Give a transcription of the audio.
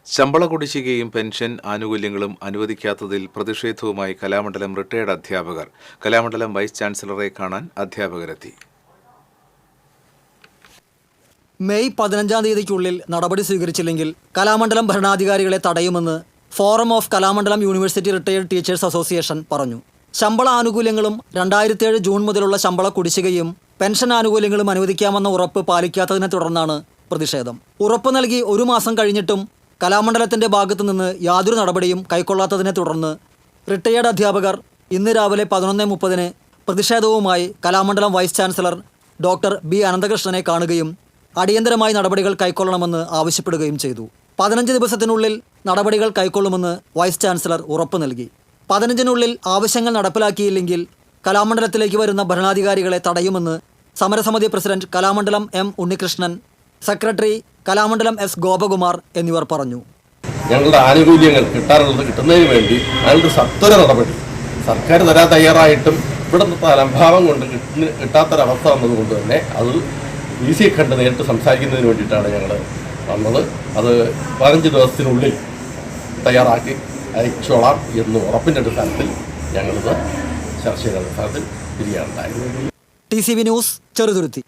ശമ്പള കുടിശ്ശികയും പെൻഷൻ ആനുകൂല്യങ്ങളും അനുവദിക്കാത്തതിൽ പ്രതിഷേധവുമായി കലാമണ്ഡലം റിട്ടയർഡ് അധ്യാപകർ കലാമണ്ഡലം വൈസ് ചാൻസലറെ കാണാൻ അധ്യാപകരെത്തി. മെയ് 15-ാം തീയതിക്കുള്ളിൽ നടപടി സ്വീകരിച്ചില്ലെങ്കിൽ കലാമണ്ഡലം ഭരണാധികാരികളെ തടയുമെന്ന് forum of Kalamandalam university retired teachers association പറഞ്ഞു. ശമ്പള ആനുകൂല്യങ്ങളും 2007 ജൂൺ മുതലുള്ള ശമ്പള കുടിശ്ശികയും പെൻഷൻ ആനുകൂല്യങ്ങളും അനുവദിക്കാമെന്ന ഉറപ്പ് പാലിക്കാത്തതിനെ തുടർന്നാണ് പ്രതിഷേധം. ഉറപ്പ് നൽകി 1 മാസം കഴിഞ്ഞിട്ടും കലാമണ്ഡലത്തിന്റെ ഭാഗത്തുനിന്ന് യാതൊരു നടപടിയും കൈക്കൊള്ളാത്തതിനെ തുടർന്ന് റിട്ടയർഡ് അധ്യാപകർ ഇന്ന് രാവിലെ 11:30 പ്രതിഷേധവുമായി Kalamandalam vice chancellor doctor B അനന്തകൃഷ്ണനെ കാണുകയും അടിയന്തരമായി നടപടികൾ കൈക്കൊള്ളണമെന്ന് ആവശ്യപ്പെടുകയും ചെയ്തു. 15 ദിവസത്തിനുള്ളിൽ നടപടികൾ കൈക്കൊള്ളുമെന്ന് വൈസ് ചാൻസലർ ഉറപ്പ് നൽകി. 15-നുള്ളിൽ ആവശ്യങ്ങൾ നടപ്പിലാക്കിയില്ലെങ്കിൽ കലാമണ്ഡലത്തിലേക്ക് വരുന്ന ഭരണാധികാരികളെ തടയുമെന്ന് സമരസമിതി president Kalamandalam M Unnikrishnan, secretary Kalamandalam S Gopakumar എന്നിവർ പറഞ്ഞു. ഞങ്ങളുടെ ആനുകൂല്യങ്ങൾ കിട്ടാറുള്ളത് കിട്ടുന്നതിന് വേണ്ടി അതിനൊരു സത്വര നടപടി സർക്കാർ തരാൻ തയ്യാറായിട്ടും ഇവിടുത്തെ അലംഭാവം കൊണ്ട് കിട്ടാത്തൊരവസ്ഥ വന്നതുകൊണ്ട് തന്നെ അത് ഈസി കണ്ട് നേരിട്ട് സംസാരിക്കുന്നതിന് വേണ്ടിയിട്ടാണ് ഞങ്ങൾ വന്നത്. അത് 15 ദിവസത്തിനുള്ളിൽ തയ്യാറാക്കി അയച്ചോളാം എന്ന് ഉറപ്പിൻ്റെ അടിസ്ഥാനത്തിൽ ഞങ്ങളിത് ചർച്ച ചെയ്ത അടിസ്ഥാനത്തിൽ പിരിയാനുണ്ടായിരുന്നു. TCV news, Cheruthuruthy.